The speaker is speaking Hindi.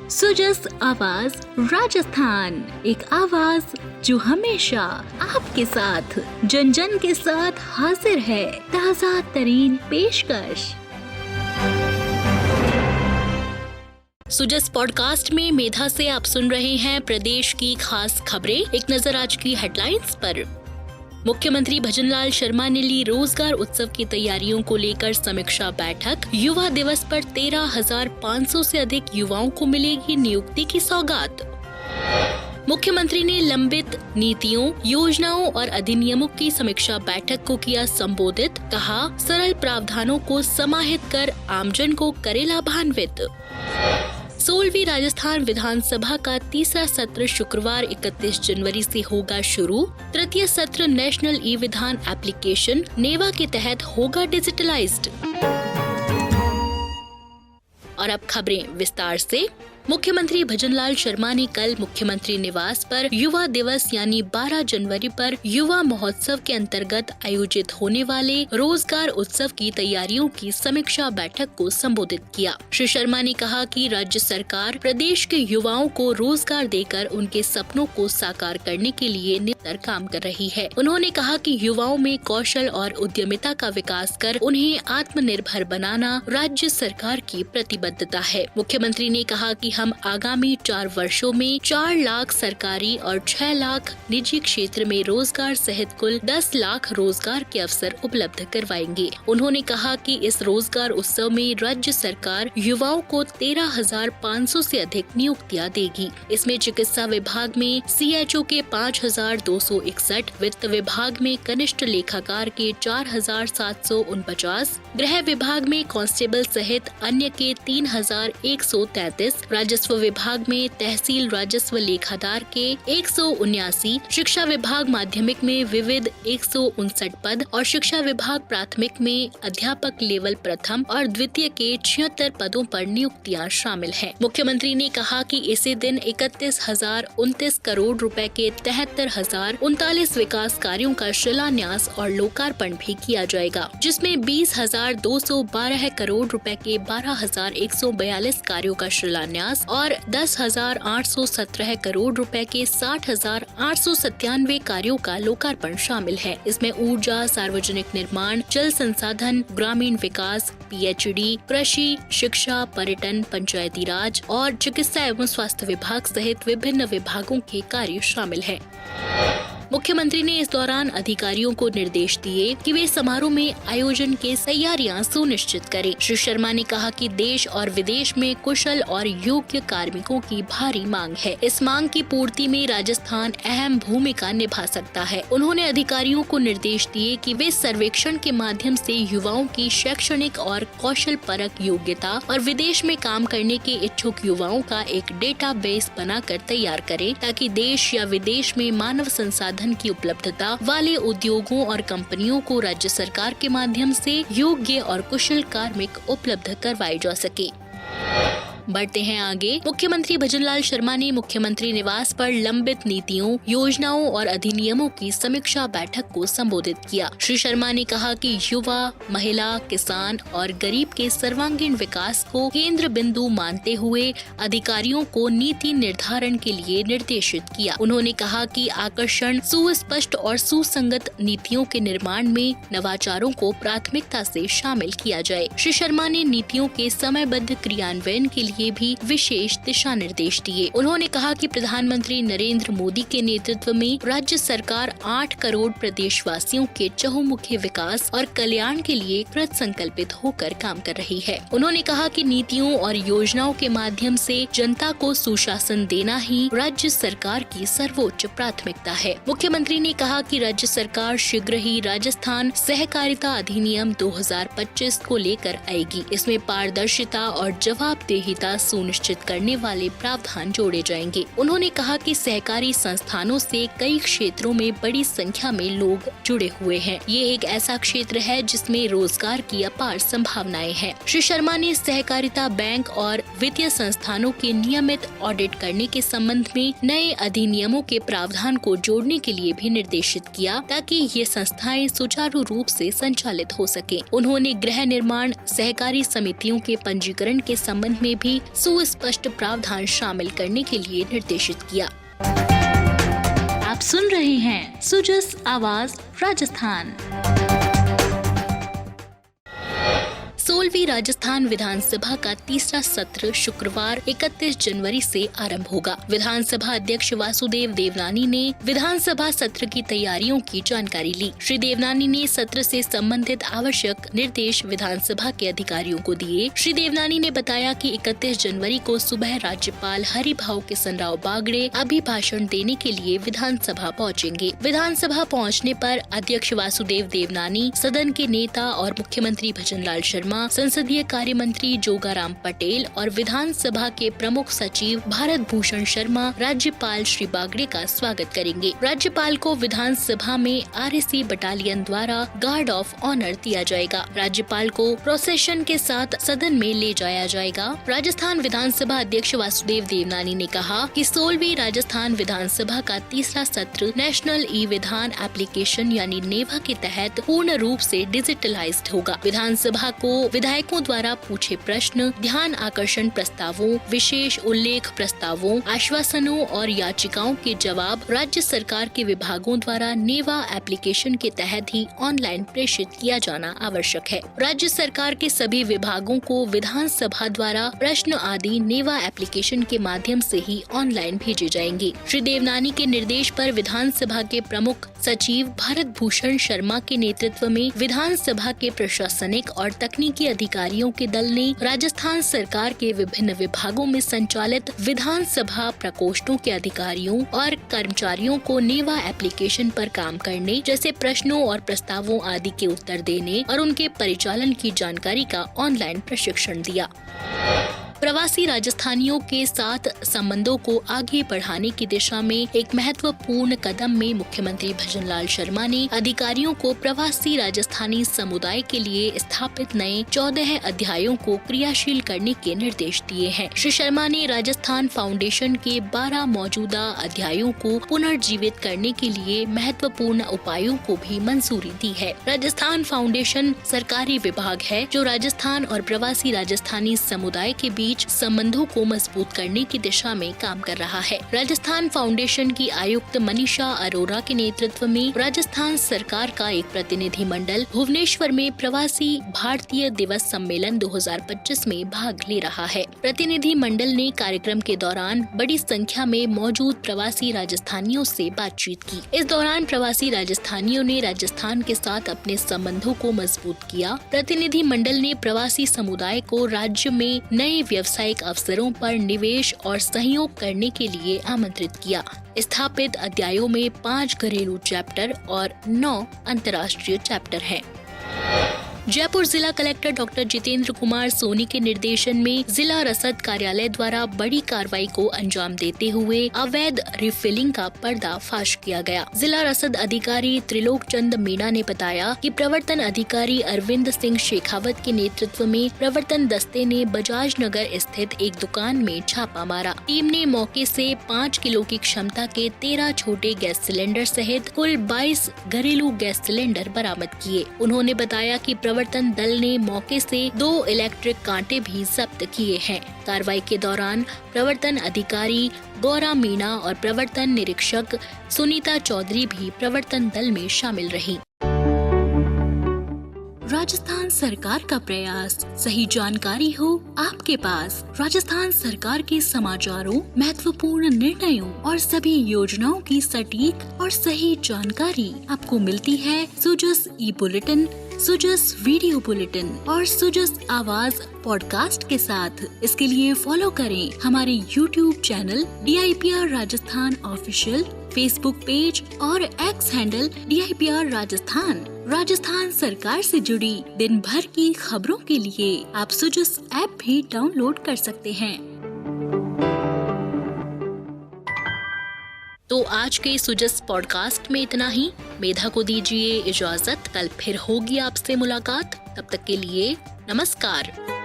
सुजस आवाज राजस्थान, एक आवाज जो हमेशा आपके साथ, जन जन के साथ हाजिर है। ताज़ा तरीन पेशकश। सुजस पॉडकास्ट में मेधा से आप सुन रहे हैं प्रदेश की खास खबरें। एक नजर आज की हेडलाइंस पर। मुख्यमंत्री भजनलाल शर्मा ने ली रोजगार उत्सव की तैयारियों को लेकर समीक्षा बैठक। युवा दिवस पर 13,500 से अधिक युवाओं को मिलेगी नियुक्ति की सौगात। मुख्यमंत्री ने लंबित नीतियों, योजनाओं और अधिनियमों की समीक्षा बैठक को किया संबोधित। कहा, सरल प्रावधानों को समाहित कर आमजन को करे लाभान्वित। 16वीं राजस्थान विधानसभा का तीसरा सत्र शुक्रवार 31 जनवरी से होगा शुरू। तृतीय सत्र नेशनल ई विधान एप्लीकेशन नेवा के तहत होगा डिजिटलाइज्ड। और अब खबरें विस्तार से। मुख्यमंत्री भजनलाल शर्मा ने कल मुख्यमंत्री निवास पर युवा दिवस यानी 12 जनवरी पर युवा महोत्सव के अंतर्गत आयोजित होने वाले रोजगार उत्सव की तैयारियों की समीक्षा बैठक को संबोधित किया। श्री शर्मा ने कहा कि राज्य सरकार प्रदेश के युवाओं को रोजगार देकर उनके सपनों को साकार करने के लिए निरंतर काम कर रही है। उन्होंने कहा कि युवाओं में कौशल और उद्यमिता का विकास कर उन्हें आत्मनिर्भर बनाना राज्य सरकार की प्रतिबद्धता है। मुख्यमंत्री ने कहा कि हम आगामी 4 वर्षों में 4 लाख सरकारी और 6 लाख निजी क्षेत्र में रोजगार सहित कुल 10 लाख रोजगार के अवसर उपलब्ध करवाएंगे। उन्होंने कहा कि इस रोजगार उत्सव में राज्य सरकार युवाओं को 13,500 से अधिक नियुक्तियां देगी। इसमें चिकित्सा विभाग में CHO के 5,261, वित्त विभाग में कनिष्ठ लेखाकार के 4,749, गृह विभाग में कांस्टेबल सहित अन्य के 3,133, राजस्व विभाग में तहसील राजस्व लेखादार के 179, शिक्षा विभाग माध्यमिक में विविध 159 पद और शिक्षा विभाग प्राथमिक में अध्यापक लेवल प्रथम और द्वितीय के 76 पदों पर नियुक्तियां शामिल हैं। मुख्यमंत्री ने कहा कि इसी दिन 31,029 करोड़ रुपए के 73,039 विकास कार्यों का शिलान्यास और लोकार्पण भी किया जाएगा, जिसमें 20,212 करोड़ रुपए के 12,142 कार्यों का शिलान्यास और 10,817 करोड़ रुपए के 60,897 कार्यों का लोकार्पण शामिल है। इसमें ऊर्जा, सार्वजनिक निर्माण, जल संसाधन, ग्रामीण विकास, PhD, कृषि, शिक्षा, पर्यटन, पंचायती राज और चिकित्सा एवं स्वास्थ्य विभाग सहित विभिन्न विभागों के कार्य शामिल हैं। मुख्यमंत्री ने इस दौरान अधिकारियों को निर्देश दिए कि वे समारोह में आयोजन की तैयारियां सुनिश्चित करें। श्री शर्मा ने कहा कि देश और विदेश में कुशल और योग्य कार्मिकों की भारी मांग है। इस मांग की पूर्ति में राजस्थान अहम भूमिका निभा सकता है। उन्होंने अधिकारियों को निर्देश दिए कि वे सर्वेक्षण के माध्यम से युवाओं की शैक्षणिक और कौशल परक योग्यता और विदेश में काम करने के इच्छुक युवाओं का एक डेटाबेस बनाकर तैयार करें, ताकि देश या विदेश में मानव संसाधन की उपलब्धता वाले उद्योगों और कंपनियों को राज्य सरकार के माध्यम से योग्य और कुशल कार्मिक उपलब्ध करवाए जा सके। बढ़ते हैं आगे। मुख्यमंत्री भजनलाल शर्मा ने मुख्यमंत्री निवास पर लंबित नीतियों, योजनाओं और अधिनियमों की समीक्षा बैठक को संबोधित किया। श्री शर्मा ने कहा कि युवा, महिला, किसान और गरीब के सर्वांगीण विकास को केंद्र बिंदु मानते हुए अधिकारियों को नीति निर्धारण के लिए निर्देशित किया। उन्होंने कहा कि आकर्षण, सुस्पष्ट और सुसंगत नीतियों के निर्माण में नवाचारों को प्राथमिकता से शामिल किया जाए। श्री शर्मा ने नीतियों के समयबद्ध क्रियान्वयन के लिए भी विशेष दिशा निर्देश दिए। उन्होंने कहा कि प्रधानमंत्री नरेंद्र मोदी के नेतृत्व में राज्य सरकार 8 करोड़ प्रदेशवासियों के चहुमुखी विकास और कल्याण के लिए कृत संकल्पित होकर काम कर रही है। उन्होंने कहा कि नीतियों और योजनाओं के माध्यम से जनता को सुशासन देना ही राज्य सरकार की सर्वोच्च प्राथमिकता है। मुख्यमंत्री ने कहा कि राज्य सरकार शीघ्र ही राजस्थान सहकारिता अधिनियम 2025 को लेकर आएगी। इसमें पारदर्शिता और जवाबदेहिता सुनिश्चित करने वाले प्रावधान जोड़े जाएंगे। उन्होंने कहा कि सहकारी संस्थानों से कई क्षेत्रों में बड़ी संख्या में लोग जुड़े हुए हैं। ये एक ऐसा क्षेत्र है जिसमें रोजगार की अपार संभावनाएं हैं। श्री शर्मा ने सहकारिता बैंक और वित्तीय संस्थानों के नियमित ऑडिट करने के संबंध में नए अधिनियमों के प्रावधान को जोड़ने के लिए भी निर्देशित किया, ताकि ये संस्थाएं सुचारू रूप से संचालित हो सके। उन्होंने गृह निर्माण सहकारी समितियों के पंजीकरण के संबंध में भी में सुस्पष्ट प्रावधान शामिल करने के लिए निर्देशित किया। आप सुन रहे हैं सुजस आवाज राजस्थान। 16वीं राजस्थान विधानसभा का तीसरा सत्र शुक्रवार 31 जनवरी से आरंभ होगा। विधानसभा अध्यक्ष वासुदेव देवनानी ने विधानसभा सत्र की तैयारियों की जानकारी ली। श्री देवनानी ने सत्र से संबंधित आवश्यक निर्देश विधानसभा के अधिकारियों को दिए। श्री देवनानी ने बताया कि 31 जनवरी को सुबह राज्यपाल हरिभाऊ किशन राव बागड़े अभिभाषण देने के लिए विधानसभा पहुंचेंगे। विधानसभा पहुंचने पर अध्यक्ष वासुदेव देवनानी, सदन के नेता और मुख्यमंत्री भजनलाल शर्मा, संसदीय कार्य मंत्री जोगाराम पटेल और विधानसभा के प्रमुख सचिव भारत भूषण शर्मा राज्यपाल श्री बागड़े का स्वागत करेंगे। राज्यपाल को विधानसभा में आरएसी बटालियन द्वारा गार्ड ऑफ ऑनर दिया जाएगा। राज्यपाल को प्रोसेशन के साथ सदन में ले जाया जाएगा। राजस्थान विधानसभा अध्यक्ष वासुदेव देवनानी ने कहा कि 16वीं राजस्थान विधानसभा का तीसरा सत्र नेशनल ई विधान एप्लीकेशन यानी नेवा के तहत पूर्ण रूप से डिजिटलाइज्ड होगा। विधानसभा को विधायकों द्वारा पूछे प्रश्न, ध्यान आकर्षण प्रस्तावों, विशेष उल्लेख प्रस्तावों, आश्वासनों और याचिकाओं के जवाब राज्य सरकार के विभागों द्वारा नेवा एप्लीकेशन के तहत ही ऑनलाइन प्रेषित किया जाना आवश्यक है। राज्य सरकार के सभी विभागों को विधानसभा द्वारा प्रश्न आदि नेवा एप्लीकेशन के माध्यम से ही ऑनलाइन भेजे जाएंगे। श्री देवनानी के निर्देश पर विधानसभा के प्रमुख सचिव भारत भूषण शर्मा के नेतृत्व में विधानसभा के प्रशासनिक और तकनीकी अधिकारियों के दल ने राजस्थान सरकार के विभिन्न विभागों में संचालित विधानसभा प्रकोष्ठों के अधिकारियों और कर्मचारियों को नेवा एप्लीकेशन पर काम करने, जैसे प्रश्नों और प्रस्तावों आदि के उत्तर देने और उनके परिचालन की जानकारी का ऑनलाइन प्रशिक्षण दिया। प्रवासी राजस्थानियों के साथ संबंधों को आगे बढ़ाने की दिशा में एक महत्वपूर्ण कदम में मुख्यमंत्री भजनलाल शर्मा ने अधिकारियों को प्रवासी राजस्थानी समुदाय के लिए स्थापित नए 14 अध्यायों को क्रियाशील करने के निर्देश दिए हैं। श्री शर्मा ने राजस्थान फाउंडेशन के 12 मौजूदा अध्यायों को पुनर्जीवित करने के लिए महत्वपूर्ण उपायों को भी मंजूरी दी है। राजस्थान फाउंडेशन सरकारी विभाग है जो राजस्थान और प्रवासी राजस्थानी समुदाय के बीच संबंधों को मजबूत करने की दिशा में काम कर रहा है। राजस्थान फाउंडेशन की आयुक्त मनीषा अरोरा के नेतृत्व में राजस्थान सरकार का एक प्रतिनिधि मंडल भुवनेश्वर में प्रवासी भारतीय दिवस सम्मेलन 2025 में भाग ले रहा है। प्रतिनिधि मंडल ने कार्यक्रम के दौरान बड़ी संख्या में मौजूद प्रवासी राजस्थानियों से बातचीत की। इस दौरान प्रवासी राजस्थानियों ने राजस्थान के साथ अपने संबंधों को मजबूत किया। प्रतिनिधि मंडल ने प्रवासी समुदाय को राज्य में नए व्यावसायिक अवसरों पर निवेश और सहयोग करने के लिए आमंत्रित किया। स्थापित अध्यायों में 5 घरेलू चैप्टर और 9 अंतर्राष्ट्रीय चैप्टर हैं। जयपुर जिला कलेक्टर डॉक्टर जितेंद्र कुमार सोनी के निर्देशन में जिला रसद कार्यालय द्वारा बड़ी कार्रवाई को अंजाम देते हुए अवैध रिफिलिंग का पर्दाफाश किया गया। जिला रसद अधिकारी त्रिलोक चंद मीणा ने बताया कि प्रवर्तन अधिकारी अरविंद सिंह शेखावत के नेतृत्व में प्रवर्तन दस्ते ने बजाज नगर स्थित एक दुकान में छापा मारा। टीम ने मौके से 5 किलो की क्षमता के 13 छोटे गैस सिलेंडर सहित कुल 22 घरेलू गैस सिलेंडर बरामद किए। उन्होंने बताया कि प्रवर्तन दल ने मौके से 2 इलेक्ट्रिक कांटे भी जब्त किए हैं। कार्रवाई के दौरान प्रवर्तन अधिकारी गौरा मीणा और प्रवर्तन निरीक्षक सुनीता चौधरी भी प्रवर्तन दल में शामिल रही। राजस्थान सरकार का प्रयास, सही जानकारी हो आपके पास। राजस्थान सरकार के समाचारों, महत्वपूर्ण निर्णयों और सभी योजनाओं की सटीक और सही जानकारी आपको मिलती है सुजस ई बुलेटिन, सुजस वीडियो बुलेटिन और सुजस आवाज पॉडकास्ट के साथ। इसके लिए फॉलो करें हमारे YouTube channel DIPR Rajasthan official, Facebook page और X handle DIPR Rajasthan. Rajasthan सरकार से जुड़ी दिन भर की खबरों के लिए आप सुजस ऐप भी डाउनलोड कर सकते हैं। तो आज के सुजस पॉडकास्ट में इतना ही। मेधा को दीजिए इजाजत, कल फिर होगी आपसे मुलाकात। तब तक के लिए नमस्कार।